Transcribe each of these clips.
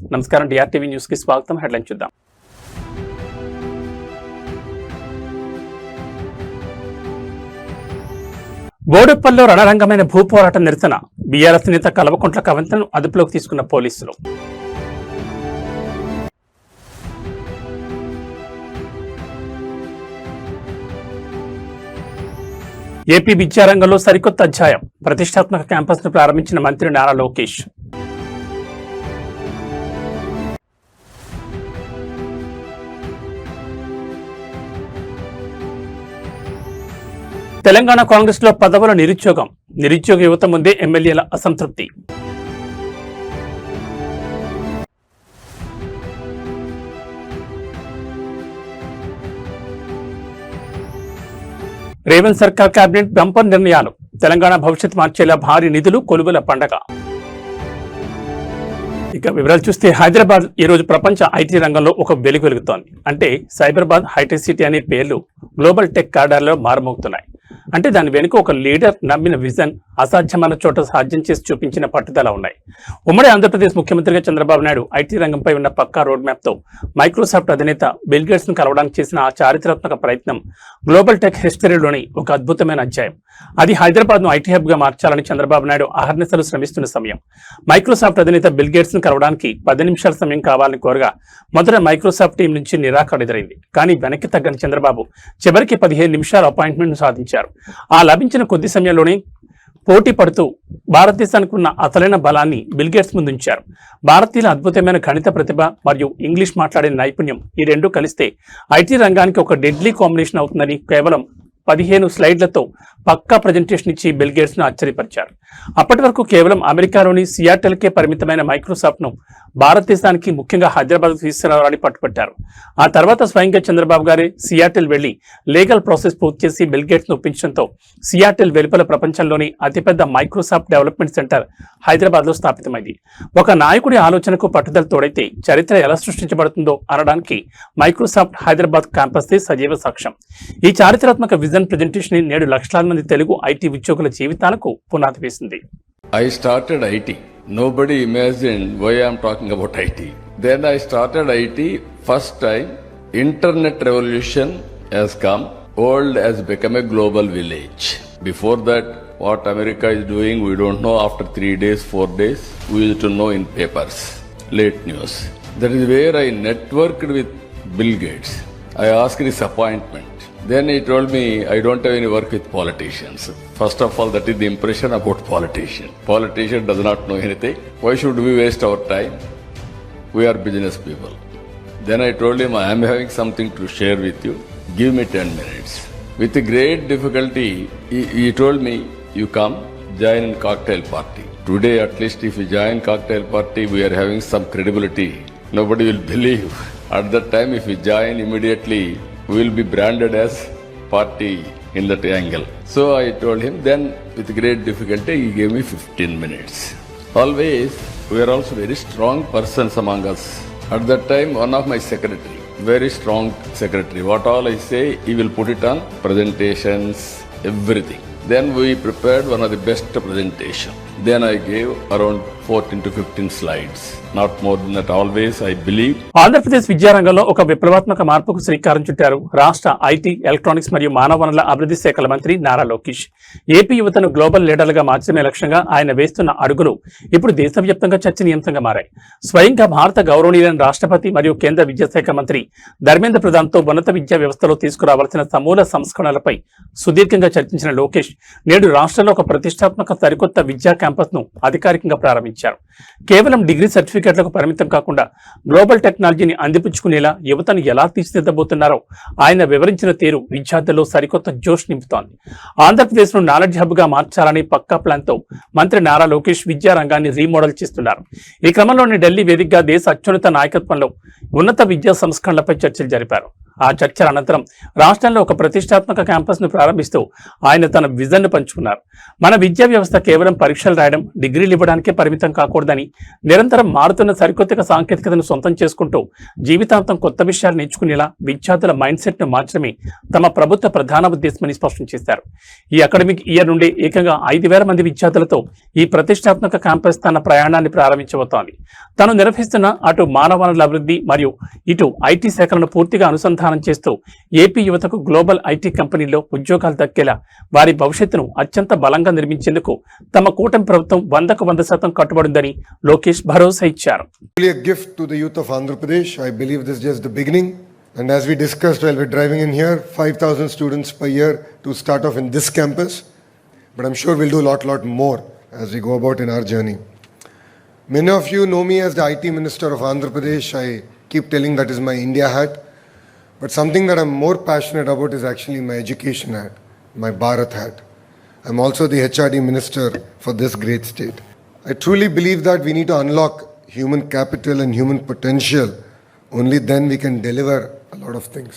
నమస్కారం, డిఆర్టీవీ న్యూస్ కి స్వాగతం. హెడ్లైన్ చూద్దాం. బోడుప్పల్లో రణరంగమైన భూపోరాట నిరసన. బీఆర్ఎస్ నేత కల్వకుంట్ల కవితను అదుపులోకి తీసుకున్న పోలీసులు. ఏపీ విద్యారంగంలో సరికొత్త అధ్యాయం. ప్రతిష్టాత్మక క్యాంపస్ ను ప్రారంభించిన మంత్రి నారా లోకేష్. తెలంగాణ కాంగ్రెస్ లో పదవుల నిరుద్యోగం. నిరుద్యోగ యువత ముందే ఎమ్మెల్యేల అసంతృప్తి. రేవంత్ సర్కార్ కేబినెట్ బంపర్ నిర్ణయాలు. తెలంగాణ భవిష్యత్ మార్చేలా భారీ నిధులు, కొలువుల పండగ. ఇక వివరాలు చూస్తే, హైదరాబాద్ ఈ రోజు ప్రపంచ ఐటీ రంగంలో ఒక వెలుగు వెలుగుతోంది. అంటే సైబరాబాద్, హైటెక్ సిటీ అనే పేర్లు గ్లోబల్ టెక్ కారిడార్లో మారుమోగుతున్నాయి. అంటే దాని వెనుక ఒక లీడర్ నమ్మిన విజన్, అసాధ్యమైన చోట సాధ్యం చేసి చూపించిన పట్టుదల ఉన్నాయి. ఉమ్మడి ఆంధ్రప్రదేశ్ ముఖ్యమంత్రిగా చంద్రబాబు నాయుడు ఐటీ రంగంపై ఉన్న పక్కా రోడ్ మ్యాప్ తో మైక్రోసాఫ్ట్ అధినేత బిల్ గేట్స్ ను కలవడానికి చేసిన ఆ చారిత్రాత్మక ప్రయత్నం గ్లోబల్ టెక్ హిస్టరీలోని ఒక అద్భుతమైన అధ్యాయం. అది హైదరాబాద్ ను ఐటీ హబ్ గా మార్చాలని చంద్రబాబు నాయుడు అహర్నిశలు శ్రమిస్తున్న సమయం. మైక్రోసాఫ్ట్ అధినేత బిల్ గేట్స్ ను కలవడానికి 10 నిమిషాల సమయం కావాలని కోరగా మొదట మైక్రోసాఫ్ట్ టీం నుంచి నిరాకరణ ఎదురైంది. కానీ వెనక్కి తగ్గని చంద్రబాబు చివరికి 15 నిమిషాల అపాయింట్మెంట్ ను సాధించారు. ఆ లభించిన కొద్ది సమయంలోనే పోటీ పడుతూ భారతదేశానికి ఉన్న అసలైన బలాన్ని బిల్ గేట్స్ ముందుంచారు. భారతీయుల అద్భుతమైన గణిత ప్రతిభ మరియు ఇంగ్లీష్ మాట్లాడే నైపుణ్యం, ఈ రెండు కలిస్తే ఐటీ రంగానికి ఒక డెడ్లీ కాంబినేషన్ అవుతుందని కేవలం 15 స్లైడ్లతో పక్కా ప్రజెంటేషన్ ఇచ్చి బిల్ గేట్స్ ను ఆశ్చర్యపరిచారు. అప్పటి వరకు కేవలం అమెరికాలోని సియాటెల్కే పరిమితమైన మైక్రోసాఫ్ట్ ను భారతదేశానికి, ముఖ్యంగా హైదరాబాద్ తీసుకురావాలని పట్టుపట్టారు. ఆ తర్వాత స్వయంగా చంద్రబాబు గారే సియాటెల్ వెళ్లి లీగల్ ప్రాసెస్ పూర్తి చేసి బిల్ గేట్స్ ను ఒప్పించడంతో సియాటెల్ వెలుపల ప్రపంచంలోని అతిపెద్ద మైక్రోసాఫ్ట్ డెవలప్మెంట్ సెంటర్ హైదరాబాద్ లో స్థాపితమైంది. ఒక నాయకుడి ఆలోచనకు పట్టుదల తోడైతే చరిత్ర ఎలా సృష్టించబడుతుందో అనడానికి మైక్రోసాఫ్ట్ హైదరాబాద్ క్యాంపస్ సజీవ సాక్ష్యం. ఈ చారిత్రాత్మక విజన్ ప్రెజెంటేషన్ నేడు లక్షలాది మంది తెలుగు ఐటీ ఉద్యోగుల జీవితాలకు పునాది వేసింది. I started IT. Nobody imagined why I am talking about IT. Then I started IT. First time, internet revolution has come. World has become a global village. Before that, what America is doing, we don't know. After 3 days, 4 days, we used to know in papers, late news. That is where I networked with Bill Gates. I asked his appointment. Then he told me, I don't have any work with politicians. First of all, that is the impression about politician. Politician does not know anything. Why should we waste our time? We are business people. Then I told him, I am having something to share with you. Give me 10 minutes. With great difficulty, he told me, you come, join in cocktail party. Today, at least if you join cocktail party, we are having some credibility. Nobody will believe. At that time, if you join immediately, we will be branded as party in that angle. So I told him, then with great difficulty he gave me 15 minutes. Always we are also very strong persons among us. At that time one of my secretary, very strong secretary, what all I say he will put it on presentations, everything. Then we prepared one of the best presentation. Then I gave around 14 to 15 slides. Not more than that. Always I believe. Andhra Pradesh విద్యారంగంలో ఒక విప్లవాత్మక మార్పుకు శ్రీకారం చుట్టారు రాష్ట్ర IT, electronics మరియు మానవ వనరుల అభివృద్ధి శాఖల మంత్రి నారా లోకేష్. ఏపీ యువతను గ్లోబల్ లీడర్లుగా మార్చడమే లక్ష్యంగా ఆయన వేస్తున్న అడుగులు ఇప్పుడు దేశవ్యాప్తంగా చర్చనీయాంశంగా మారాయి. స్వయంగా భారత గౌరవనీయులైన రాష్ట్రపతి మరియు కేంద్ర విద్యాశాఖ మంత్రి ధర్మేంద్ర ప్రధాన్తో ఉన్నత విద్యా వ్యవస్థలో తీసుకురావాల్సిన సమూల సంస్కరణలపై సుదీర్ఘంగా చర్చించిన లోకేష్ నేడు రాష్ట్రంలో ఒక ప్రతిష్టాత్మక సరికొత్త విద్యా క్యాంపస్ ను అధికారికంగా ప్రారంభించారు. కేవలం డిగ్రీ సర్టిఫికేట్లకు పరిమితం కాకుండా గ్లోబల్ టెక్నాలజీని అందిపుచ్చుకునేలా యువతను ఎలా తీర్చిదిద్దబోతున్నారో ఆయన వివరించిన తీరు విద్యార్థుల్లో సరికొత్త జోష్ నింపుతోంది. ఆంధ్రప్రదేశ్ ను నాలెడ్జ్ హబ్ గా మార్చాలని పక్కా ప్లాన్ తో మంత్రి నారా లోకేష్ విద్యా రంగాన్ని రీమోడల్ చేస్తున్నారు. ఈ క్రమంలోనే ఢిల్లీ వేదికగా దేశ అత్యున్నత నాయకత్వంలో ఉన్నత విద్యా సంస్కరణలపై చర్చలు జరిపారు. ఆ చర్చల అనంతరం రాష్ట్రంలో ఒక ప్రతిష్టాత్మక క్యాంపస్ను ప్రారంభిస్తూ ఆయన తన విజన్ను పంచుకున్నారు. మన విద్యా వ్యవస్థ కేవలం పరీక్షలు రాయడం, డిగ్రీలు ఇవ్వడానికే పరిమితం కాకూడదని, నిరంతరం మారుతున్న సరికొత్త సాంకేతికతను సొంతం చేసుకుంటూ జీవితాంతం కొత్త విషయాలు నేర్చుకునేలా విద్యార్థుల మైండ్ సెట్ ను మార్చడమే తమ ప్రభుత్వ ప్రధాన ఉద్దేశమని స్పష్టం చేశారు. ఈ అకాడమిక్ ఇయర్ నుండి ఏకంగా 5,000 మంది విద్యార్థులతో ఈ ప్రతిష్టాత్మక క్యాంపస్ తన ప్రయాణాన్ని ప్రారంభించబోతోంది. తాను నిర్వహిస్తున్న అటు మానవ వనరుల అభివృద్ధి మరియు ఇటు ఐటీ శాఖలను పూర్తిగా అనుసంధానం చేస్తూ ఏపీ యువతకు గ్లోబల్ ఐటీ కంపెనీల్లో ఉద్యోగాలు దక్కేలా వారి భవిష్యత్తును అత్యంత బలంగా నిర్మించేందుకు తమ కూటమి ప్రభుత్వం 100% కట్టుబడిందని లోకేష్ భరోసా ఇచ్చారు. A gift to the youth of Andhra Pradesh. I believe this is just the beginning. And as we discussed while we're driving in here, 5,000 students per year to start off in this campus. But I'm sure we'll do a lot more as we go about in our journey. Many of you know me as the IT Minister of Andhra Pradesh. I keep telling that is my India hat. But something that I'm more passionate about is actually my education hat, my Bharat hat. I'm also the HRD Minister for this great state. I truly believe that we need to unlock human capital and human potential. Only then we can deliver a lot of things.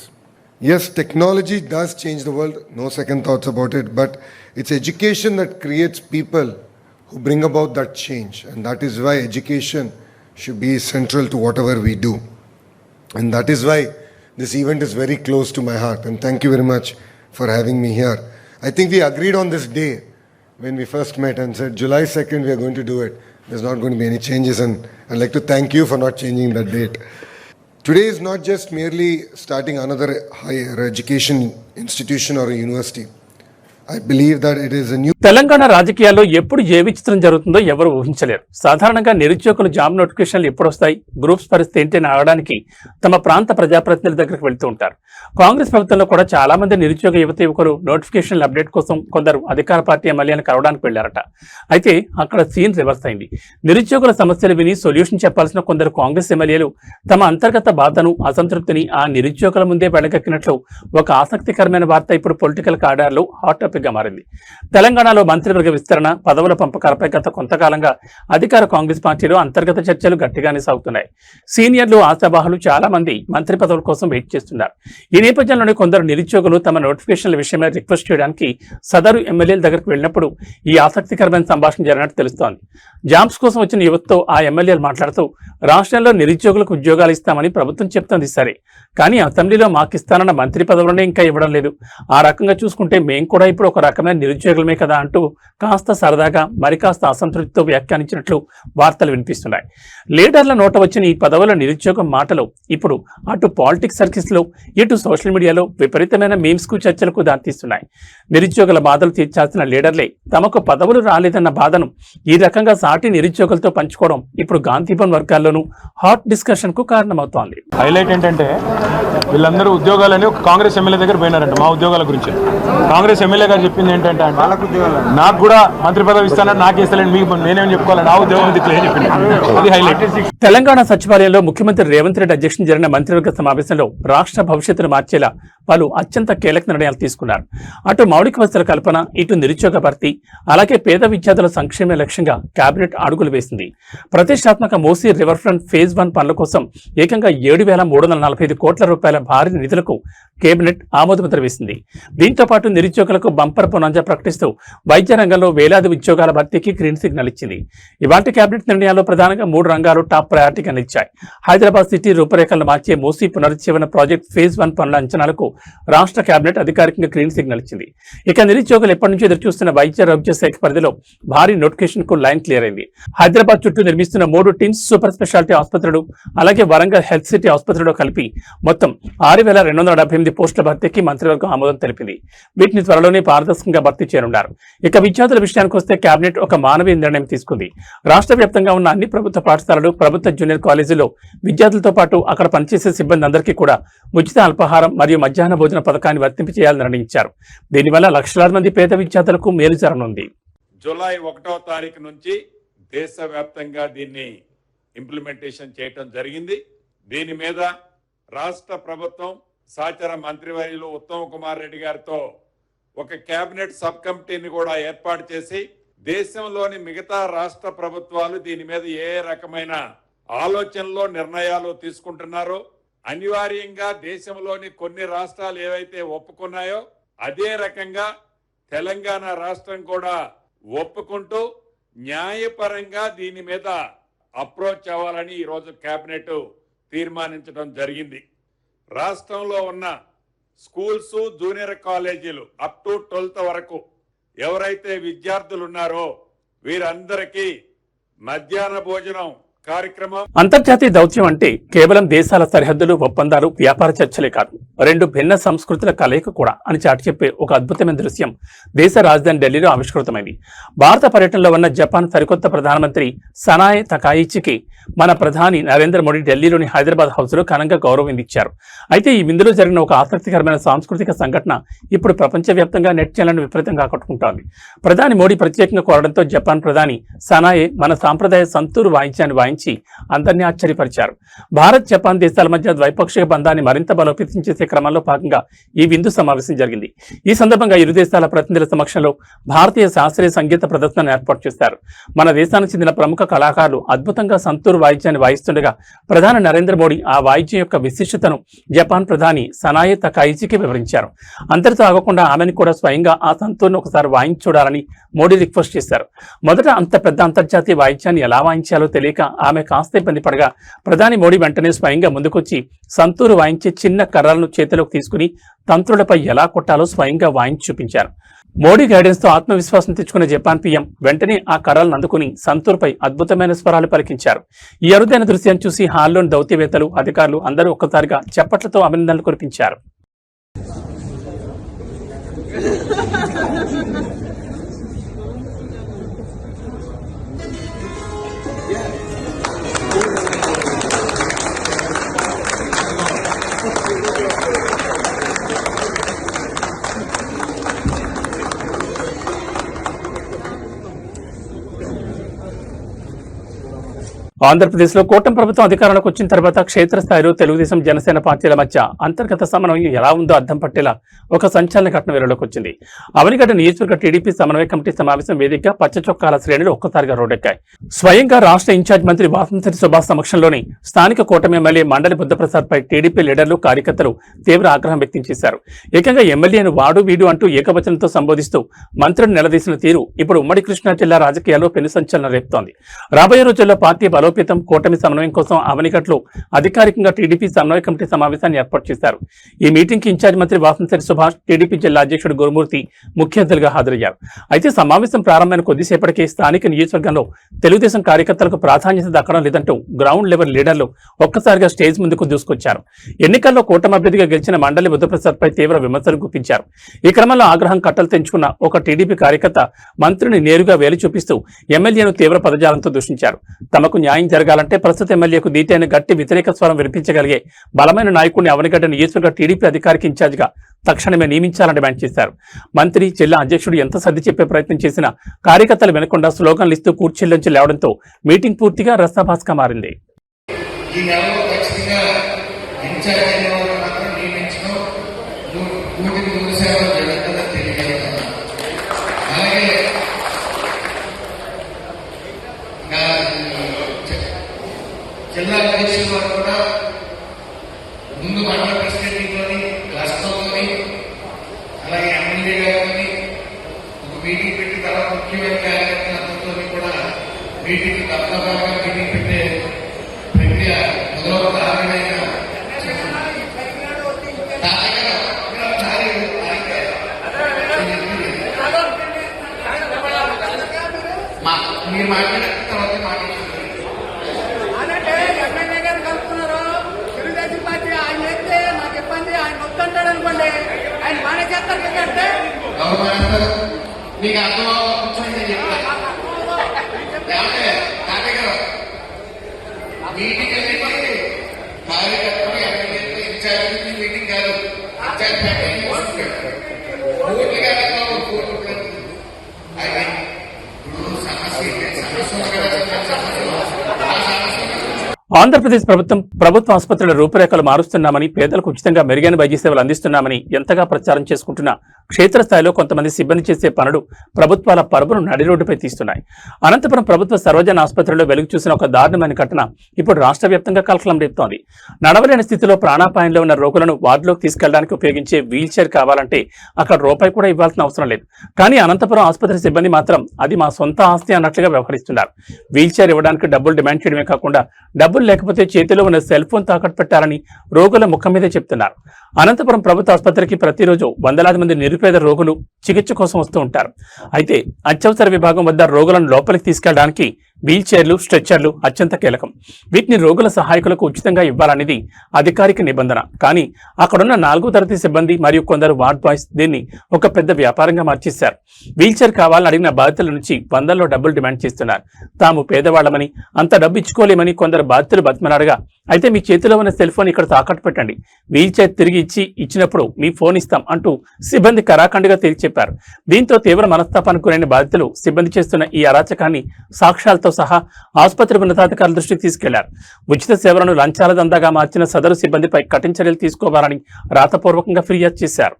Yes, technology does change the world, no second thoughts about it, but it's education that creates people who bring about that change, and that is why education should be central to whatever we do. And that is why this event is very close to my heart, and thank you very much for having me here. I think we agreed on this day when we first met and said July 2nd we are going to do it. There's not going to be any changes, and I'd like to thank you for not changing that date. Today is not just merely starting another higher education institution or a university. I believe that it is a new. Telangana రాజకీయాల్లో ఎప్పుడు ఏ విచిత్రం జరుగుతుందో ఎవరు ఊహించలేరు. సాధారణంగా నిరుద్యోగులు job నోటిఫికేషన్లు ఎప్పుడు వస్తాయి, గ్రూప్స్ పరిస్థితి ఏంటి అని అడగడానికి తమ ప్రాంత ప్రజాప్రతినిధుల దగ్గరకు వెళ్తూ ఉంటారు. కాంగ్రెస్ ప్రభుత్వంలో కూడా చాలా మంది నిరుద్యోగ యువకులు నోటిఫికేషన్ల అప్డేట్ కోసం కొందరు అధికార పార్టీ ఎమ్మెల్యేలను కలవడానికి వెళ్లారట. అయితే అక్కడ సీన్ రివర్స్ అయింది. నిరుద్యోగుల సమస్యలు విని సొల్యూషన్ చెప్పాల్సిన కొందరు కాంగ్రెస్ ఎమ్మెల్యేలు తమ అంతర్గత బాధను, అసంతృప్తిని ఆ నిరుద్యోగుల ముందే వెడగక్కినట్లు ఒక ఆసక్తికరమైన వార్త ఇప్పుడు పొలిటికల్ కార్డర్లో హాట్ టాపిక్ గా మారింది. తెలంగాణలో మంత్రివర్గ విస్తరణ, పదవుల పంపకాలపై గత కొంతకాలంగా అధికార కాంగ్రెస్ పార్టీలో అంతర్గత చర్చలు గట్టిగానే సాగుతున్నాయి. సీనియర్లు, ఆశావాహులు చాలా మంది మంత్రి పదవుల కోసం వెయిట్ చేస్తున్నారు. ఈ నేపథ్యంలోనే కొందరు నిరుద్యోగులు తమ నోటిఫికేషన్ల విషయమై రిక్వెస్ట్ చేయడానికి సదరు ఎమ్మెల్యేల దగ్గరకు వెళ్ళినప్పుడు ఈ ఆసక్తికరమైన సంభాషణ జరిగినట్టు తెలుస్తోంది. జాబ్స్ కోసం వచ్చిన యువతతో ఆ ఎమ్మెల్యేలు మాట్లాడుతూ రాష్ట్రంలో నిరుద్యోగులకు ఉద్యోగాలు ఇస్తామని ప్రభుత్వం చెప్తోంది సరే, కానీ అసెంబ్లీలో మాకిస్తానన్న మంత్రి పదవులనే ఇంకా ఇవ్వడం లేదు. ఆ రకంగా చూసుకుంటే మేము కూడా ఇప్పుడు ఒక రకమైన నిరుద్యోగులమే కదా అంటూ కాస్త సరదాగా మరి కాస్త అసంతృప్తితో వ్యాఖ్యానించినట్లు వార్తలు వినిపిస్తున్నాయి. లీడర్ల నోట వచ్చిన ఈ పదవుల నిరుద్యోగం మాటలు ఇప్పుడు అటు పాలిటిక్స్ సర్కిల్స్ లో, ఇటు సోషల్ మీడియాలో విపరీతమైన మీమ్స్ కు, చర్చలకు దారితీస్తున్నాయి. నిరుద్యోగుల బాధలు తీర్చాల్సిన లీడర్లే తమకు పదవులు రాలేదన్న బాధను ఈ రకంగా సాటి నిరుద్యోగులతో పంచుకోవడం ఇప్పుడు గాంధీభవన్ వర్గాల్లోనూ హాట్ డిస్కషన్ కు కారణమవుతోంది. హైలైట్ ఏంటంటే వీళ్ళందరూ ఉద్యోగాలని ఒక కాంగ్రెస్ ఎమ్మెల్యే దగ్గర పోయినారంట. మా ఉద్యోగాల గురించి కాంగ్రెస్ ఎమ్మెల్యే గారు చెప్పింది ఏంటంటే నాకు కూడా మంత్రి పదవి ఇస్తానని నాకు ఇస్తలేండి, మీకు నేనేం చెప్పుకోవాలి, నా ఉద్యోగం దిక్కులేని చెప్పింది. అది హైలైట్. తెలంగాణ సచివాలయంలో ముఖ్యమంత్రి రేవంత్ రెడ్డి అధ్యక్షతన జరిగిన మంత్రివర్గ సమావేశంలో రాష్ట్ర భవిష్యత్తును మార్చేలా పలు అత్యంత కీలక నిర్ణయాలు తీసుకున్నారు. అటు మౌలిక వసతుల కల్పన, ఇటు నిరుద్యోగ భర్తీ, అలాగే పేద విద్యార్థుల సంక్షేమ లక్ష్యంగా కేబినెట్ అడుగులు వేసింది. ప్రతిష్టాత్మక మూసీ రివర్ ఫ్రంట్ ఫేజ్ 1 పనుల కోసం ఏకంగా 7,345 కోట్ల రూపాయల భారీ నిధులకు కేబినెట్ ఆమోదముద్ర వేసింది. దీంతో పాటు నిరుద్యోగులకు బంపర్ బోనస్ ప్రకటిస్తూ వైద్య రంగంలో వేలాది ఉద్యోగాల భర్తీకి గ్రీన్ సిగ్నల్ ఇచ్చింది. ఇవాటి కేబినెట్ నిర్ణయాల్లో ప్రధానంగా 3 రంగాలు టాప్ ప్రయారిటీగా నిలిచాయి. హైదరాబాద్ సిటీ రూపురేఖలను మార్చే మూసీ పునరుజ్జీవన ప్రాజెక్ట్ ఫేజ్ 1 పనుల అంచనాలకు రాష్ట్ర కేబినెట్ అధికారికంగా గ్రీన్ సిగ్నల్ ఇచ్చింది. ఇక నిరుద్యోగులు ఎప్పటి నుంచో ఎదురు చూస్తున్న వైద్య ఆరోగ్య శాఖ పరిధిలో భారీ నోటిఫికేషన్ కు లైన్ క్లియర్ అయింది. హైదరాబాద్ చుట్టూ నిర్మిస్తున్న 3 టిమ్స్ సూపర్ స్పెషాలిటీ ఆసుపత్రులు, అలాగే వరంగల్ హెల్త్ సిటీ ఆసుపత్రిలో కలిపి మొత్తం 6,278 పోస్టుల భర్తీకి మంత్రివర్గం ఆమోదం తెలిపింది. వీటిని త్వరలోనే పారదర్శకంగా భర్తీ చేయనున్నారు. ఇక విద్యార్థుల విషయానికి వస్తే కేబినెట్ ఒక మానవీయ నిర్ణయం తీసుకుంది. రాష్ట్ర వ్యాప్తంగా ఉన్న అన్ని ప్రభుత్వ పాఠశాలలు, ప్రభుత్వ జూనియర్ కాలేజీల్లో విద్యార్థులతో పాటు అక్కడ పనిచేసే సిబ్బంది అందరికీ కూడా ఉచిత అల్పాహారం మరియు మధ్యాహ్న భోజన పథకాన్ని వర్తింపచేయాలని నిర్ణయించారు. దీనివల్ల లక్షలాది మంది పేద విద్యార్థులకు మేలు జరగనుంది. జూలై 1వ తారీఖు నుంచి దేశవ్యాప్తంగా దీన్ని ఇంప్లిమెంటేషన్ చేయటం జరిగింది. దీని మీద రాష్ట్ర ప్రభుత్వం సహచర మంత్రివర్యులు ఉత్తమ్ కుమార్ రెడ్డి గారితో ఒక కేబినెట్ సబ్ కమిటీని కూడా ఏర్పాటు చేసి దేశంలోని మిగతా రాష్ట్ర ప్రభుత్వాలు దీని మీద ఏ రకమైన ఆలోచనలో నిర్ణయాలు తీసుకుంటున్నారో అనివార్యంగా దేశంలోని కొన్ని రాష్ట్రాలు ఏవైతే ఒప్పుకున్నాయో అదే రకంగా తెలంగాణ రాష్ట్రం కూడా ఒప్పుకుంటూ న్యాయపరంగా దీని మీద అప్రోచ్ అవ్వాలని ఈరోజు కేబినెట్ తీర్మానించడం జరిగింది. రాష్ట్రంలో ఉన్న స్కూల్స్, జూనియర్ కాలేజీలు అప్ టు 12th వరకు ఎవరైతే విద్యార్థులు ఉన్నారో వీరందరికీ మధ్యాహ్న భోజనం కార్యక్రమం. అంతర్జాతీయ దౌత్యం అంటే కేవలం దేశాల సరిహద్దులు, ఒప్పందాలు, వ్యాపార చర్చలే కాదు, రెండు భిన్న సంస్కృతుల కలయిక కూడా అని చాటి చెప్పే ఒక అద్భుతమైన దృశ్యం దేశ రాజధాని ఢిల్లీలో ఆవిష్కృతమైంది. భారత పర్యటనలో ఉన్న జపాన్ సరికొత్త ప్రధానమంత్రి సనాయ్ తకాయిచికి మన ప్రధాని నరేంద్ర మోడీ ఢిల్లీలోని హైదరాబాద్ హౌస్ లో ఘనంగా గౌరవం ఇచ్చారు. అయితే ఈ విందులో జరిగిన ఒక ఆసక్తికరమైన సాంస్కృతిక సంఘటన ఇప్పుడు ప్రపంచవ్యాప్తంగా నెట్ ఛానళ్లను విపరీతంగా ఆకట్టుకుంటోంది. ప్రధాని మోడీ ప్రత్యేకంగా కోరడంతో జపాన్ ప్రధాని సనాయే మన సాంప్రదాయ సంతూరు వాయించాన్ని వాయించి అందరినీ ఆశ్చర్యపరిచారు. భారత్, జపాన్ దేశాల మధ్య ద్వైపాక్షిక బంధాన్ని మరింత బలోపేతం చేసే క్రమంలో భాగంగా ఈ విందు సమావేశం జరిగింది. ఈ సందర్భంగా ఇరు దేశాల ప్రతినిధుల సమక్షంలో భారతీయ శాస్త్రీయ సంగీత ప్రదర్శనను ఏర్పాటు చేశారు. మన దేశానికి చెందిన ప్రముఖ కళాకారులు అద్భుతంగా సంతూరు వాయిద్యాన్ని వాయిస్తుండగా ప్రధాని నరేంద్ర మోడీ ఆ వాయిద్యం యొక్క విశిష్టతను జపాన్ ప్రధాని సనాయే తకాయిచికి వివరించారు. అంతటితో ఆగకుండా ఆమెను కూడా స్వయంగా ఆ సంతూర్ను ఒకసారి వాయించి చూడాలని మోడీ రిక్వెస్ట్ చేశారు. మొదట అంత పెద్ద అంతర్జాతీయ వాయిద్యాన్ని ఎలా వాయించాలో తెలియక ఆమె కాస్త ఇబ్బంది పడగా ప్రధాని మోడీ వెంటనే స్వయంగా ముందుకొచ్చి సంతూరు వాయించే చిన్న కర్రలను చేతిలోకి తీసుకుని తంత్రులపై ఎలా కొట్టాలో స్వయంగా వాయించి చూపించారు. మోడీ గైడెన్స్ తో ఆత్మవిశ్వాసం తెచ్చుకున్న జపాన్ పీఎం వెంటనే ఆ కర్రలను అందుకుని సంతూర్పై అద్భుతమైన స్వరాలు పలికించారు. ఈ అరుదైన దృశ్యాన్ని చూసి హాల్లోని దౌత్యవేత్తలు, అధికారులు అందరూ ఒక్కసారిగా చప్పట్లతో అభినందనలు కురిపించారు. ఆంధ్రప్రదేశ్లో కూటమి ప్రభుత్వం అధికారంలోకి వచ్చిన తర్వాత క్షేత్రస్థాయిలో తెలుగుదేశం, జనసేన పార్టీల మధ్య అంతర్గత సమన్వయం ఎలా ఉందో అర్థం పట్టేలా ఒక సంచలన ఘటన వెలుగులోకి వచ్చింది. అవనిగడ్డ నియోజకవర్గ టీడీపీ సమన్వయ కమిటీ సమావేశం వేదికగా పచ్చ చొక్కాల శ్రేణులు ఒక్కసారిగా రోడ్డెక్కాయి. స్వయంగా రాష్ట్ర ఇన్ఛార్జ్ మంత్రి వాసంశెట్టి సుభాష్ సమక్షంలోని స్థానిక కూటమి ఎమ్మెల్యే మండలి బుద్ధప్రసాద్ పై టీడీపీ లీడర్లు, కార్యకర్తలు తీవ్ర ఆగ్రహం వ్యక్తం చేశారు. ఏకంగా ఎమ్మెల్యేను వాడు వీడు అంటూ ఏకవచనంతో సంబోధిస్తూ మంత్రిని నిలదీసిన తీరు ఇప్పుడు ఉమ్మడి కృష్ణా జిల్లా రాజకీయాల్లో పెను సంచలనం రేపుతోంది. రాబోయే రోజుల్లో పార్టీ బలోపేతం, కూటమి సమన్వయం కోసం అవనిగడ్డలో అధికారికంగా టీడీపీ సమన్వయ కమిటీ సమావేశాన్ని ఏర్పాటు చేశారు. ఈ మీటింగ్ కి ఇన్ఛార్జ్ మంత్రి వాసంశెట్టి సుభాష్, టీడీపీ జిల్లా అధ్యక్షుడు గురుమూర్తి ముఖ్య అతిథులుగా హాజరయ్యారు. అయితే సమావేశం ప్రారంభమైన కొద్దిసేపటికే స్థానిక నియోజకవర్గంలో తెలుగుదేశం కార్యకర్తలకు ప్రాధాన్యత దక్కడం లేదంటూ గ్రౌండ్ లెవెల్ లీడర్లు ఒక్కసారిగా స్టేజ్ ముందుకు దూసుకొచ్చారు. ఎన్నికల్లో కూటమి అభ్యర్థిగా గెలిచిన మండలి బుద్ధప్రసాద్ పై తీవ్ర విమర్శలు గుప్పించారు. ఈ క్రమంలో ఆగ్రహం కట్టలు తెంచుకున్న ఒక టీడీపీ కార్యకర్త మంత్రిని నేరుగా వేలు చూపిస్తూ ఎమ్మెల్యేను తీవ్ర పదజాలంతో దూషించారు. తమకు న్యాయం జరగాలంటే ప్రస్తుత ఎమ్మెల్యేకు దీటైన గట్టి వ్యతిరేక స్వరం వినిపించగలిగే బలమైన నాయకుడిని అవనిగడ్డ నియోజకవర్గ టీడీపీ అధికారికి ఇన్ఛార్జిగా తక్షణమే నియమించాలని డిమాండ్ చేశారు. మంత్రి, జిల్లా అధ్యక్షుడు ఎంత సర్ది చెప్పే ప్రయత్నం చేసినా కార్యకర్తలు వినకుండా స్లోగన్లు ఇస్తూ కూర్చీల్లోంచి లేవడంతో మీటింగ్ పూర్తిగా రసాభాస్గా మారింది. జిల్లా అధ్యక్షుల వారు కూడా ముందు మండల ప్రెసిడెంట్తోని, రాష్ట్రంలోని అలాగే ఎమ్మెల్యే గారిని ఒక మీటింగ్ పెట్టి తర్వాత ముఖ్యమైన కార్యకర్తలందరితో కూడా మీటింగ్ తప్పనిసరిగా మీటింగ్ పెట్టే ప్రక్రియ మొదలవుతుంది. ఆవిడైనా మీరు మాట్లాడిన తర్వాత మాట్లాడుతున్నారు. మీకు అర్థం మీటింగ్ అనేది కార్యకర్తలు, ఎమ్మెల్యేలు, ఇన్ఛార్జ్ మీటింగ్ కాదు. ఆంధ్రప్రదేశ్ ప్రభుత్వ ఆసుపత్రుల రూపురేఖలు మారుస్తున్నామని, పేదలకు ఉచితంగా మెరుగైన వైద్య సేవలు అందిస్తున్నామని ఎంతగా ప్రచారం చేసుకుంటున్నా క్షేత్రస్థాయిలో కొంతమంది సిబ్బంది చేసే పనులు ప్రభుత్వాల పరుపును నడి రోడ్డుపై తీస్తున్నాయి. అనంతపురం ప్రభుత్వ సర్వజన ఆసుపత్రిలో వెలుగు చూసిన ఒక దారుణమైన ఘటన ఇప్పుడు రాష్ట్ర వ్యాప్తంగా కలకలం రేపుతోంది. నడవలేని స్థితిలో ప్రాణాపాయంలో ఉన్న రోగులను వార్డులోకి తీసుకెళ్లడానికి ఉపయోగించే వీల్ చైర్ కావాలంటే అక్కడ రూపాయి కూడా ఇవ్వాల్సిన అవసరం లేదు. కానీ అనంతపురం ఆసుపత్రి సిబ్బంది మాత్రం అది మా సొంత ఆస్తి అన్నట్లుగా వ్యవహరిస్తున్నారు. వీల్ చైర్ ఇవ్వడానికి డబ్బులు డిమాండ్ చేయడమే కాకుండా డబ్బులు లేకపోతే చేతిలో ఉన్న సెల్ ఫోన్ తాకట్టు పెట్టారని రోగుల ముఖం మీదే చెప్తున్నారు. అనంతపురం ప్రభుత్వ ఆసుపత్రికి ప్రతిరోజు వందలాది మంది నిరుపేద రోగులు చికిత్స కోసం వస్తూ ఉంటారు. అయితే అత్యవసర విభాగం వద్ద రోగులను లోపలికి తీసుకెళ్లడానికి వీల్ చైర్లు, స్ట్రెచ్చర్లు అత్యంత కీలకం. వీటిని రోగుల సహాయకులకు ఉచితంగా ఇవ్వాలనేది అధికారిక నిబంధన. కానీ అక్కడున్న 4వ తరగతి సిబ్బంది మరియు కొందరు వార్డ్ బాయ్స్ దీన్ని ఒక పెద్ద వ్యాపారంగా మార్చేశారు. వీల్ చైర్ కావాలని అడిగిన బాధితుల నుంచి వందల్లో డబ్బులు డిమాండ్ చేస్తున్నారు. తాము పేదవాళ్లమని, అంత డబ్బు ఇచ్చుకోలేమని కొందరు బాధితులు బతిమలాడగా, అయితే మీ చేతిలో ఉన్న సెల్ ఫోన్ ఇక్కడ తాకట్టు పెట్టండి, వీల్ చైర్ తిరిగి ఇచ్చినప్పుడు మీ ఫోన్ ఇస్తాం అంటూ సిబ్బంది కరాఖండిగా తేల్చి చెప్పారు. దీంతో తీవ్ర మనస్తాపానికి గురైన బాధితులు సిబ్బంది చేస్తున్న ఈ అరాచకాన్ని సాక్ష్యాలతో సహా ఆసుపత్రి ఉన్నతాధికారుల దృష్టికి తీసుకెళ్లారు. ఉచిత సేవలను లంచాల దందాగా మార్చిన సదరు సిబ్బందిపై కఠిన చర్యలు తీసుకోవాలని రాతపూర్వకంగా ఫిర్యాదు చేశారు.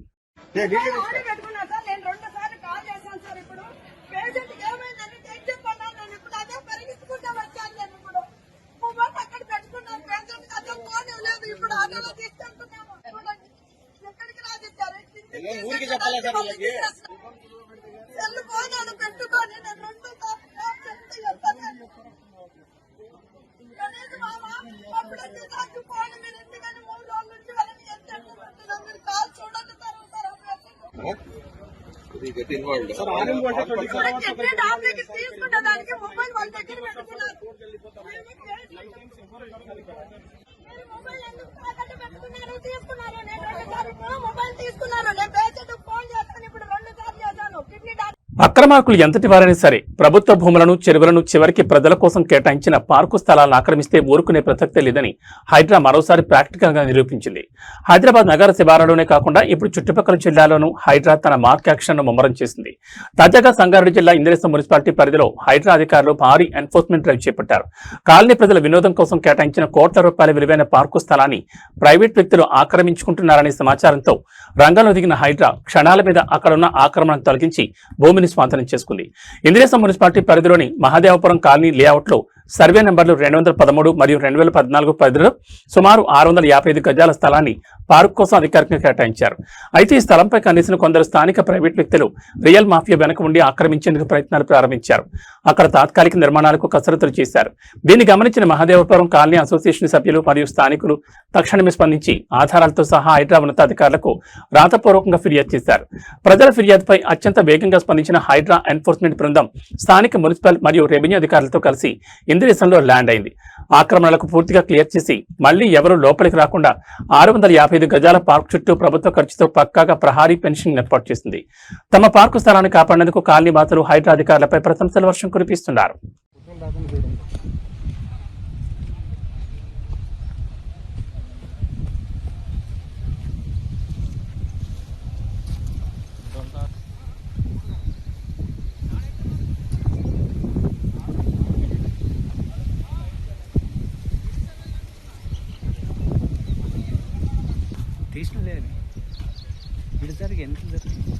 ఊరికి చెప్పాలి వాళ్ళకి తీసుకున్నదానికి మొబైల్ వాళ్ళ దగ్గర పెట్టుకున్నారు. మొబైల్ ఎందుకు తాకట్టు పెట్టుకున్నారు? తీసుకున్నారు. నేను 2 సార్లు మొబైల్ తీసుకున్నారు. నేను పేషెంట్ ఫోన్ చేస్తాను. ఇప్పుడు 2 సార్లు చేశాను. కిడ్నీ అక్రమార్కులు ఎంతటి వారైనా సరే ప్రభుత్వ భూములను, చెరువులను చివరికి ప్రజల కోసం కేటాయించిన పార్కు స్థలాలను ఆక్రమిస్తే ఊరుకునే ప్రసక్తే లేదని హైడ్రా మరోసారి ప్రాక్టికల్ గా నిరూపించింది. హైదరాబాద్ నగర శివారులోనే కాకుండా ఇప్పుడు చుట్టుపక్కల జిల్లాలోనూ హైడ్రా తన మార్క్ యాక్షన్ ను ముమ్మరం చేసింది. తాజాగా సంగారెడ్డి జిల్లా ఇంద్రేశ్వరం మున్సిపాలిటీ పరిధిలో హైడ్రా అధికారులు భారీ ఎన్ఫోర్స్మెంట్ డ్రైవ్ చేపట్టారు. కాలనీ ప్రజల వినోదం కోసం కేటాయించిన కోట్ల రూపాయల విలువైన పార్కు స్థలాన్ని ప్రైవేట్ వ్యక్తులు ఆక్రమించుకుంటున్నారనే సమాచారంతో రంగంలో దిగిన హైడ్రా క్షణాల మీద అక్కడున్న ఆక్రమణను తొలగించి భూమిని స్వాధీనం చేసుకుంది. ఇంద్రేశ్వరం మున్సిపాలిటీ పరిధిలోని మహాదేవపురం కాలనీ లేఅవుట్ లో సర్వే నంబర్లు 213 మరియు 2014 పరిధిలో సుమారు 655 గజాల స్థలాన్ని పార్క్ కోసం అధికారికంగా కేటాయించారు. అయితే ఈ స్థలంపై కనీసం కొందరు స్థానిక ప్రైవేట్ వ్యక్తులు రియల్ మాఫియా వెనక ఉండి ఆక్రమించేందుకు ప్రయత్నాలు ప్రారంభించారు. అక్కడ తాత్కాలిక నిర్మాణాలకు కసరత్తులు చేశారు. దీన్ని గమనించిన మహాదేవపురం కాలనీ అసోసియేషన్ సభ్యులు మరియు స్థానికులు తక్షణమే స్పందించి ఆధారాలతో సహా హైడ్రా ఉన్నతాధికారులకు రాతపూర్వకంగా ఫిర్యాదు చేశారు. ప్రజల ఫిర్యాదుపై అత్యంత వేగంగా స్పందించిన హైడ్రా ఎన్ఫోర్స్మెంట్ బృందం స్థానిక మున్సిపల్ మరియు రెవెన్యూ అధికారులతో కలిసి ఇంద్రేశ్వరంలో ల్యాండ్ అయింది. ఆక్రమణలకు పూర్తిగా క్లియర్ చేసి మళ్లీ ఎవరూ లోపలికి రాకుండా 655 గజాల పార్క్ చుట్టూ ప్రభుత్వ ఖర్చుతో పక్కాగా ప్రహారీ పెన్షన్ ఏర్పాటు చేసింది. తమ పార్కు స్థలాన్ని కాపాడేందుకు కాలనీ బాతులు హైడ్రా అధికారులపై ప్రశంసల వర్షం కురిపిస్తున్నారు. తీసినలేదు విడిసారికి ఎంత జరిగింది.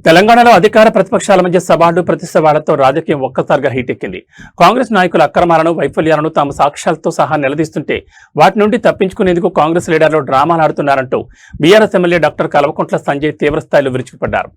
తెలంగాణలో అధికార ప్రతిపక్షాల మధ్య సవాళ్లు ప్రతి సవాళ్లతో రాజకీయం ఒక్కసారిగా హీటెక్కింది. కాంగ్రెస్ నాయకుల అక్రమాలను, వైఫల్యాలను తాము సాక్ష్యాలతో సహా నిలదీస్తుంటే వాటి నుండి తప్పించుకునేందుకు కాంగ్రెస్ లీడర్లు డ్రామాలు ఆడుతున్నారంటూ BRS MLA doctor Kalvakuntla Sanjay తీవ్రస్థాయిలో విరుచుకుపడ్డారు.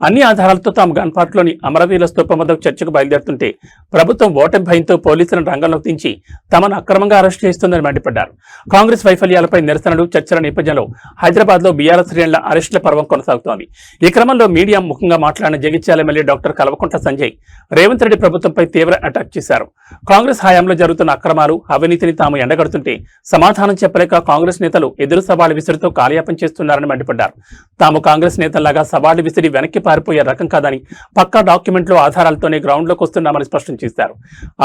అన్ని ఆధారాలతో తాము గన్పార్క్లోని అమరవీరుల స్తూపం వద్ద చర్చకు బయలుదేరుతుంటే ప్రభుత్వం ఓటమి భయంతో పోలీసులను రంగంలోకి దించి తమను అక్రమంగా అరెస్టు చేస్తుందని మండిపడ్డారు. కాంగ్రెస్ వైఫల్యాలపై నిరసనలు, చర్చల నేపథ్యంలో హైదరాబాద్ లో బీఆర్ఎస్ శ్రేణుల అరెస్టుల పర్వం కొనసాగుతోంది. ఈ క్రమంలో మీడియా ముఖంగా మాట్లాడిన జగిత్యాల ఎమ్మెల్యే డాక్టర్ కల్వకుంట్ల సంజయ్ రేవంత్ రెడ్డి ప్రభుత్వంపై తీవ్ర అటాక్ చేశారు. కాంగ్రెస్ హయాంలో జరుగుతున్న అక్రమాలు, అవినీతిని తాము ఎండగడుతుంటే సమాధానం చెప్పలేక కాంగ్రెస్ నేతలు ఎదురు సవాళ్లు విసిరితో కాలయాపన చేస్తున్నారని మండిపడ్డారు. తాము కాంగ్రెస్ నేతల్లాగా సవాళ్లు విసిరి వెనక్కి పారిపోయే రకం కాదని, పక్కా డాక్యుమెంట్లో ఆధారాలతోనే గ్రౌండ్లోకి వస్తున్నామని స్పష్టం చేశారు.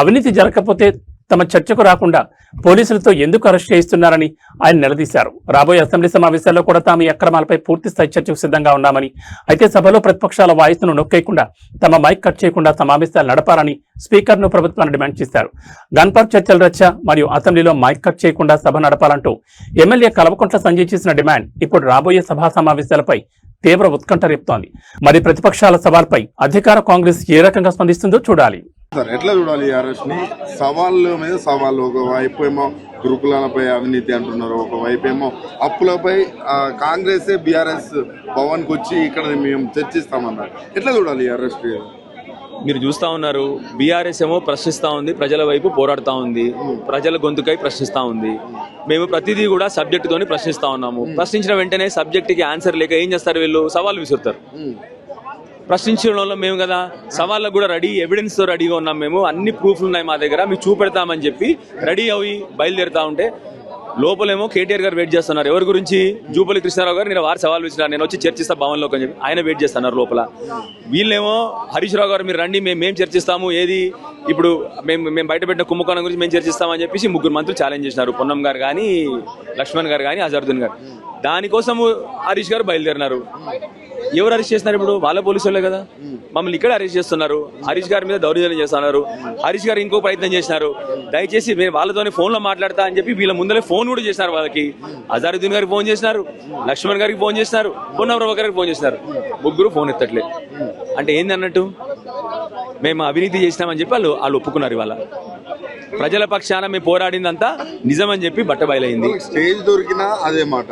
అవినీతి జరగకపోతే తమ చర్చకు రాకుండా పోలీసులతో ఎందుకు అరెస్ట్ చేయిస్తున్నారని ఆయన నిలదీశారు. రాబోయే అసెంబ్లీ సమావేశాల్లో కూడా తాము ఈ అక్రమాలపై పూర్తి స్థాయి చర్చకు సిద్ధంగా ఉన్నామని, అయితే సభలో ప్రతిపక్షాల వాయిస్ను నొక్కేయకుండా తమ మైక్ కట్ చేయకుండా సమావేశాలు నడపాలని స్పీకర్ను ప్రభుత్వాన్ని డిమాండ్ చేశారు. గన్ పార్క్ చర్చల రచ్చ మరియు అసెంబ్లీలో మైక్ కట్ చేయకుండా సభ నడపాలంటూ ఎమ్మెల్యే కల్వకుంట్ల సంజయ్ చేసిన డిమాండ్ ఇప్పుడు రాబోయే సభా సమావేశాలపై తీవ్ర ఉత్కంఠ రేపుతోంది. మరి ప్రతిపక్షాల సవాల్పై అధికార కాంగ్రెస్ ఏ రకంగా స్పందిస్తుందో చూడాలి. సార్ ఎట్లా చూడాలి? అరెస్ట్ ని సవాళ్ళ మీద సవాళ్ళు. ఒకవైపు ఏమో గురుకులాలపై అవినీతి అంటున్నారు, ఒకవైపు ఏమో అప్పులపై కాంగ్రెస్ బీఆర్ఎస్ భవన్కి వచ్చి ఇక్కడ మేము చర్చిస్తామన్నారు. ఎట్లా చూడాలి అరెస్ట్? మీరు చూస్తా ఉన్నారు, బీఆర్ఎస్ ఏమో ప్రశ్నిస్తా ఉంది, ప్రజల వైపు పోరాడుతా ఉంది, ప్రజల గొంతుకై ప్రశ్నిస్తా ఉంది. మేము ప్రతిదీ కూడా సబ్జెక్ట్ తోని ప్రశ్నిస్తా ఉన్నాము. ప్రశ్నించిన వెంటనే సబ్జెక్ట్ కి ఆన్సర్ లేక ఏం చేస్తారు వీళ్ళు? సవాళ్ళు విసురుతారు. ప్రశ్నించడంలో మేము కదా సవాళ్ళకు కూడా రెడీ, ఎవిడెన్స్ తో రెడీగా ఉన్నాం. మేము అన్ని ప్రూఫ్లు ఉన్నాయి మా దగ్గర, మీకు చూపెడతామని చెప్పి రెడీ అవి బయలుదేరుతా ఉంటే లోపలేమో కేటీఆర్ గారు వెయిట్ చేస్తున్నారు. ఎవరి గురించి? జూపల్లి కృష్ణారావు గారు నేను వారు సవాల్ ఇచ్చినారు, నేను వచ్చి చర్చిస్తా భవన్లోకి అని చెప్పి ఆయన వెయిట్ చేస్తున్నారు లోపల. వీళ్ళేమో హరీష్ రావు గారు మీరు రండి, మేము చర్చిస్తాము, ఏది ఇప్పుడు మేము బయట పెట్టిన కుంభకోణం గురించి మేము చర్చిస్తామని చెప్పేసి 3 మంత్రులు ఛాలెంజ్ చేసినారు. పొన్నం గారు కానీ, లక్ష్మణ్ గారు కానీ, అజరుద్దీన్ గారు. దానికోసం హరీష్ గారు బయలుదేరినారు. ఎవరు అరెస్ట్ చేస్తున్నారు ఇప్పుడు? వాళ్ళ పోలీసు వాళ్ళే కదా. మమ్మల్ని ఇక్కడ అరెస్ట్ చేస్తున్నారు, హరీష్ గారి మీద దౌర్జన్యం చేస్తున్నారు. హరీష్ గారు ఇంకో ప్రయత్నం చేసినారు, దయచేసి మేము వాళ్ళతోనే ఫోన్లో మాట్లాడతా అని చెప్పి వీళ్ళ ముందరే ఫోన్ కూడా చేసినారు. వాళ్ళకి అజరుద్దీన్ గారికి ఫోన్ చేసినారు, లక్ష్మణ్ గారికి ఫోన్ చేసినారు, పొన్నం ప్రభాకర్ గారికి ఫోన్ చేసినారు. 3 ఫోన్ ఎత్తట్లేదు. అంటే ఏంది అన్నట్టు? మేము అవినీతి చేసినామని చెప్పి వాళ్ళు ఒప్పుకున్నారు. ఇవాళ ప్రజల పక్షాన మేము పోరాడిందంతా నిజమని చెప్పి బట్టబయలైంది. స్టేజ్ దొరికినా అదే మాట,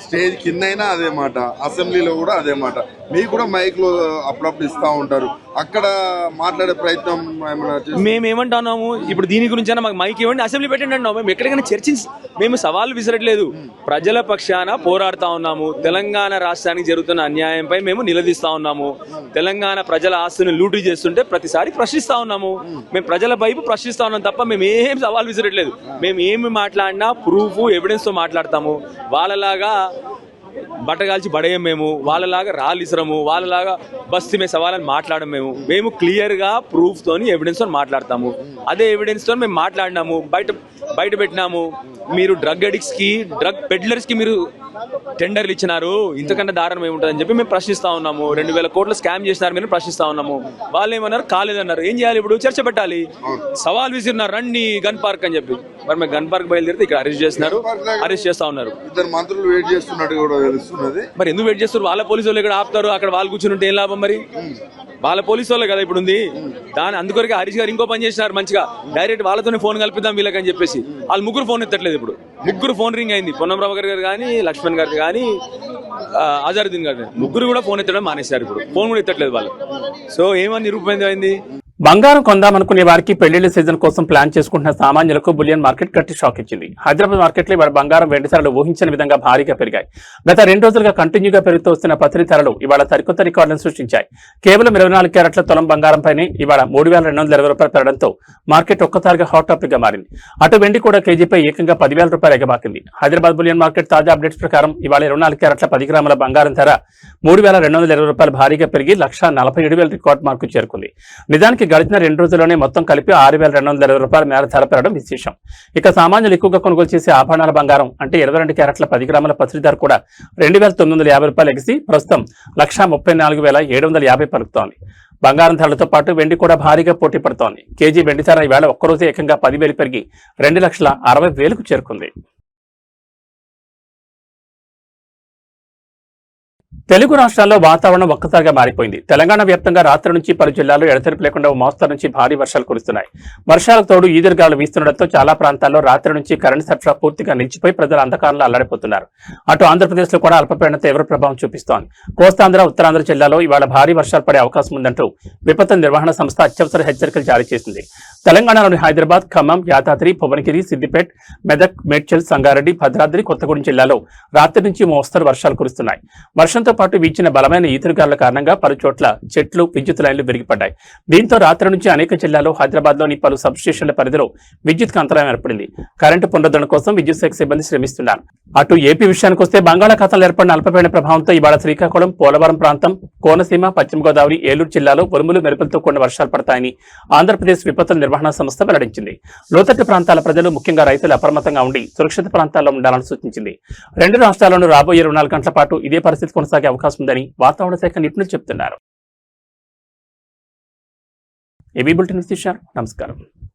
స్టేజ్ కిందైనా అదే మాట, అసెంబ్లీలో కూడా అదే మాట. మీకు కూడా మైక్ లో అప్పుడప్పుడు ఇస్తా ఉంటారు, అక్కడ మాట్లాడే ప్రయత్నం మేము ఏమంటున్నాము ఇప్పుడు దీని గురించి మాకు మైక్ ఇవ్వండి, అసెంబ్లీ పెట్టండి అన్నాము. మేము ఎక్కడికైనా చర్చించి మేము సవాళ్ళు విసరట్లేదు, ప్రజల పక్షాన పోరాడుతా ఉన్నాము. తెలంగాణ రాష్ట్రానికి జరుగుతున్న అన్యాయంపై మేము నిలదీస్తా ఉన్నాము. తెలంగాణ ప్రజల ఆస్తులను లూటీ చేస్తుంటే ప్రతిసారి ప్రశ్నిస్తా ఉన్నాము. మేము ప్రజల వైపు ప్రశ్నిస్తా ఉన్నాం తప్ప మేము ఏం సవాల్ విసరట్లేదు. మేము ఏమి మాట్లాడినా ప్రూఫ్ ఎవిడెన్స్ తో మాట్లాడతాము. వాళ్ళలాగా బట్టగాల్చి పడేయం, మేము వాళ్ళలాగా రాళ్ళు ఇసరము, వాళ్ళలాగా బస్తీ మేము సవాలని మాట్లాడము. మేము క్లియర్ గా ప్రూఫ్ తోని ఎవిడెన్స్ తో మాట్లాడతాము. అదే ఎవిడెన్స్ తో మేము మాట్లాడినాము, బయట పెట్టినాము. మీరు డ్రగ్ అడిక్ట్స్ కి, డ్రగ్ పెడ్లర్స్ కి మీరు టెండర్లు ఇచ్చినారు, ఇంతకన్నా దారుణం ఏముంటుందని చెప్పి మేము ప్రశ్నిస్తా ఉన్నాము. 2000 కోట్ల స్కామ్ చేసినారు మీరు ప్రశ్నిస్తా ఉన్నాము. వాళ్ళు ఏమన్నారు? కాలేదన్నారు. ఏం చేయాలి ఇప్పుడు? చర్చ పెట్టాలి. సవాల్ విసిరినారు, రండి గన్ పార్క్ అని చెప్పి. మరి మేము గన్ పార్క్ బయలుదేరితే ఇక్కడ అరెస్ట్ చేస్తున్నారు, అరెస్ట్ చేస్తా ఉన్నారు. 2 మంత్రులు వెయిట్ చేస్తున్నట్టు కూడా తెలుస్తున్నది. మరి ఎందుకు వెయిట్ చేస్తారు? వాళ్ళ పోలీసు వాళ్ళు ఇక్కడ ఆపుతారు, అక్కడ వాళ్ళు కూర్చుని ఉంటే ఏం లాభం? మరి వాళ్ళ పోలీసు వాళ్ళే కదా ఇప్పుడు ఉంది. అందుకొరకే హరీష్ గారు ఇంకో పని చేసినారు మంచిగా, డైరెక్ట్ వాళ్ళతోనే ఫోన్ కలిపిద్దాం వీళ్ళకని చెప్పేసి. వాళ్ళు 3 ఫోన్ ఎత్తట్లేదు. ఇప్పుడు 3 ఫోన్ రింగ్ అయింది. పొన్నం ప్రభాకర్ గారు కానీ, లక్ష్మణ్ గారు కానీ, అజరుద్దీన్ గారు 3 కూడా ఫోన్ ఎత్తడం మానేశారు. ఇప్పుడు ఫోన్ కూడా ఎత్తట్లేదు వాళ్ళు. సో ఏమని నిరూపమైంది? బంగారం కొందామనుకునే వారికి పెళ్లిళ్ల సీజన్ కోసం ప్లాన్ చేసుకుంటున్న సామాన్యులకు బులియన్ మార్కెట్ గట్టి షాక్ ఇచ్చింది. హైదరాబాద్ మార్కెట్లో ఇవాళ బంగారం వెండి ధరలు ఊహించని విధంగా భారీగా పెరిగాయి. గత 2 రోజులుగా కంటిన్యూగా పెరుగుతూ వస్తున్న పత్రి ధరలు ఇవాళ సరికొత్త రికార్డులను సృష్టించాయి. కేవలం 24 క్యారెట్ల తులం బంగారంపైనే ఇవాళ 3220 రూపాయలు పెరగడంతో మార్కెట్ ఒక్కసారిగా హాట్ టాపిక్ గా మారింది. అటు వెండి కూడా కేజీపై ఏకంగా 10,000 రూపాయలు ఎగబాకింది. హైదరాబాద్ బులియన్ మార్కెట్ తాజా అప్డేట్స్ ప్రకారం ఇవాళ 24 క్యారెట్ల 10 గ్రాముల బంగారం ధర 3220 రూపాయలు భారీగా పెరిగి 1,47,000 రికార్డు మార్కు చేరుకుంది. నిజానికి గడిచిన 2 రోజుల్లోనే మొత్తం కలిపి 6,220 రూపాయల మేర ధర పెరగడం విశేషం. ఇక సామాన్యులు ఎక్కువగా కొనుగోలు చేసే ఆభరణాల బంగారం అంటే 22 క్యారెట్ల 10 గ్రాముల పసిడి ధర కూడా 2,950 రూపాయలు ఎగిసి ప్రస్తుతం 1,34,750 పలుకుతోంది. బంగారం ధరలతో పాటు వెండి కూడా భారీగా పోటీ పడుతోంది. కేజీ వెండి ధర ఈవేళ ఒక్కరోజు ఏకంగా 10,000 పెరిగి 2,60,000కు చేరుకుంది. తెలుగు రాష్ట్రాల్లో వాతావరణం ఒక్కసారిగా మారిపోయింది. తెలంగాణ వ్యాప్తంగా రాత్రి నుంచి పలు జిల్లాల్లో ఎడతెరిపి లేకుండా మోస్తరు నుంచి భారీ వర్షాలు కురుస్తున్నాయి. వర్షాలకు తోడు ఈదురుగాలు వీస్తుండటంతో చాలా ప్రాంతాల్లో రాత్రి నుంచి కరెంటు సరఫరా పూర్తిగా నిలిచిపోయి ప్రజలు అంధకారంలో అల్లాడిపోతున్నారు. అటు ఆంధ్రప్రదేశ్ లో కూడా అల్పపీడనం తీవ్ర ప్రభావం చూపిస్తోంది. కోస్తాంధ్ర, ఉత్తరాంధ్ర జిల్లాలో ఇవాళ భారీ వర్షాలు పడే అవకాశం ఉందంటూ విపత్తు నిర్వహణ సంస్థ అత్యవసర హెచ్చరికలు జారీ చేసింది. తెలంగాణలోని హైదరాబాద్, ఖమ్మం, యాదాద్రి, భువనగిరి, సిద్దిపేట్, మెదక్, మేడ్చల్, సంగారెడ్డి, భద్రాద్రి, కొత్తగూడెం జిల్లాలో రాత్రి నుంచి మోస్తరు వర్షాలు కురుస్తున్నాయి. వర్షంతో పాటు వీచిన బలమైన ఈదురుగాలుల కారణంగా పలు చోట్ల చెట్లు, విద్యుత్ లైన్లు విరిగిపడ్డాయి. దీంతో రాత్రి నుంచి అనేక జిల్లాల్లో హైదరాబాద్లోని పలు సబ్స్టేషన్ల పరిధిలో విద్యుత్ అంతరాయం ఏర్పడింది. కరెంటు పునరుద్ధరణ కోసం విద్యుత్ శాఖ సిబ్బంది శ్రమిస్తున్నారు. అటు ఏపీ విషయానికి వస్తే బంగాళాఖాతంలో ఏర్పడిన అల్పపీడన ప్రభావంతో ఇవాళ శ్రీకాకుళం, పోలవరం ప్రాంతం, కోనసీమ, పశ్చిమ గోదావరి, ఏలూరు జిల్లాలో ఉరుములు మెరుపులతో కూడిన వర్షాలు పడతాయని ఆంధ్రప్రదేశ్ విపత్తుల నిర్వహణ సంస్థ వెల్లడించింది. లోతట్టు ప్రాంతాల ప్రజలు, ముఖ్యంగా రైతులు అప్రమత్తంగా ఉండి సురక్షిత ప్రాంతాల్లో ఉండాలని సూచించింది. రెండు రాష్ట్రాల్లోనూ రాబోయే 24 గంటల పాటు ఇదే పరిస్థితి కొనసాగే అవకాశం ఉందని వాతావరణ శాఖ నిపుణులు చెబుతున్నారు. ఏబీ బులెటిన్ చూశారు. నమస్కారం.